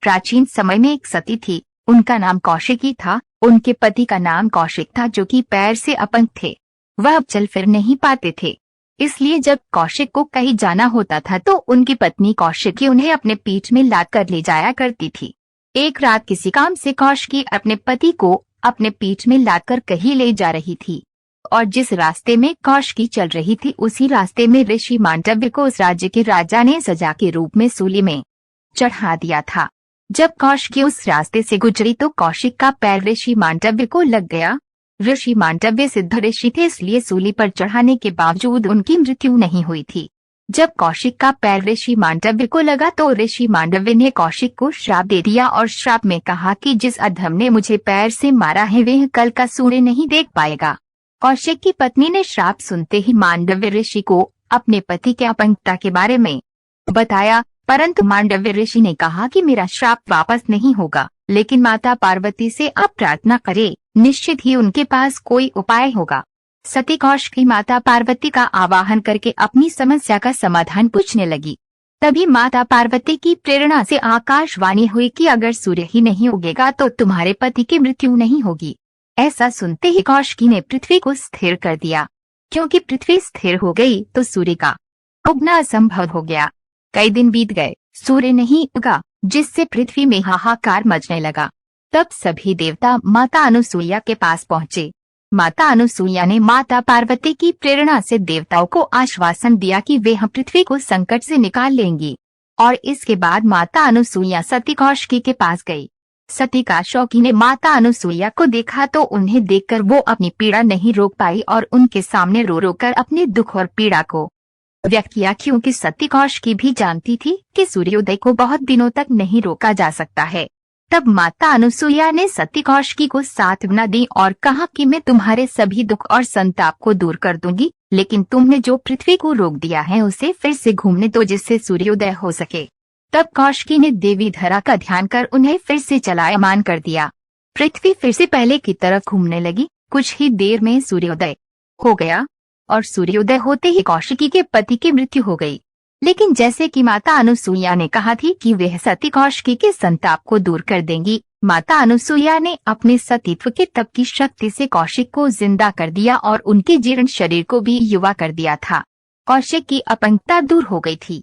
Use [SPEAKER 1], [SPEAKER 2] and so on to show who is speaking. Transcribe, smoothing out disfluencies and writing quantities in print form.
[SPEAKER 1] प्राचीन समय में एक सती थी। उनका नाम कौशिकी था। उनके पति का नाम कौशिक था, जो कि पैर से अपंग थे। वह अब चल फिर नहीं पाते थे। इसलिए जब कौशिक को कहीं जाना होता था तो उनकी पत्नी कौशिकी उन्हें अपने पीठ में लाद कर ले जाया करती थी। एक रात किसी काम से कौशिकी अपने पति को अपने पीठ में लाद कर कहीं ले जा रही थी, और जिस रास्ते में कौशिकी चल रही थी उसी रास्ते में ऋषि मांडव्य को उस राज्य के राजा ने सजा के रूप में सूली में चढ़ा दिया था। जब कौशिकी उस रास्ते से गुजरी तो कौशिक का पैर ऋषि मांडव्य को लग गया। ऋषि मांडव्य सिद्ध ऋषि थे, इसलिए सूली पर चढ़ाने के बावजूद उनकी मृत्यु नहीं हुई थी। जब कौशिक का पैर ऋषि मांडव्य को लगा तो ऋषि मांडव्य ने कौशिक को श्राप दे दिया और श्राप में कहा कि जिस अधम ने मुझे पैर से मारा है वह कल का सूर्य नहीं देख पाएगा। कौशिक की पत्नी ने श्राप सुनते ही मांडव्य ऋषि को अपने पति के अपंगता के बारे में बताया, परंतु मांडव्य ऋषि ने कहा कि मेरा श्राप वापस नहीं होगा, लेकिन माता पार्वती से आप प्रार्थना करें, निश्चित ही उनके पास कोई उपाय होगा। सती कौशिकी माता पार्वती का आवाहन करके अपनी समस्या का समाधान पूछने लगी। तभी माता पार्वती की प्रेरणा से आकाशवाणी हुई कि अगर सूर्य ही नहीं उगेगा तो तुम्हारे पति की मृत्यु नहीं होगी। ऐसा सुनते ही कौशिकी ने पृथ्वी को स्थिर कर दिया। क्योंकि पृथ्वी स्थिर हो गई तो सूर्य का उगना असंभव हो गया। कई दिन बीत गए, सूर्य नहीं उगा, जिससे पृथ्वी में हाहाकार मचने लगा। तब सभी देवता माता अनुसूया के पास पहुँचे। माता अनुसूया ने माता पार्वती की प्रेरणा से देवताओं को आश्वासन दिया कि वे पृथ्वी को संकट से निकाल लेंगी। और इसके बाद माता अनुसूया सती कौशिकी के पास गई। सती कौशिकी ने माता अनुसूया को देखा तो उन्हें देखकर वो अपनी पीड़ा नहीं रोक पाई और उनके सामने रो रो कर अपने दुख और पीड़ा को व्यक्त किया, क्योंकि सती कौशिकी भी जानती थी कि सूर्योदय को बहुत दिनों तक नहीं रोका जा सकता है। तब माता अनुसूया ने सती कौशिकी को सांत्वना दी और कहा कि मैं तुम्हारे सभी दुख और संताप को दूर कर दूंगी, लेकिन तुमने जो पृथ्वी को रोक दिया है उसे फिर से घूमने दो, जिससे सूर्योदय हो सके। तब कौशिकी ने देवी धरा का ध्यान कर उन्हें फिर से चलायमान कर दिया। पृथ्वी फिर से पहले की तरफ घूमने लगी। कुछ ही देर में सूर्योदय हो गया और सूर्योदय होते ही कौशिकी के पति की मृत्यु हो गई। लेकिन जैसे कि माता अनुसूया ने कहा थी कि वह सती कौशिकी के संताप को दूर कर देंगी, माता अनुसूया ने अपने सतीत्व के तप की शक्ति से कौशिक को जिंदा कर दिया और उनके जीर्ण शरीर को भी युवा कर दिया था। कौशिक की अपंगता दूर हो गई थी।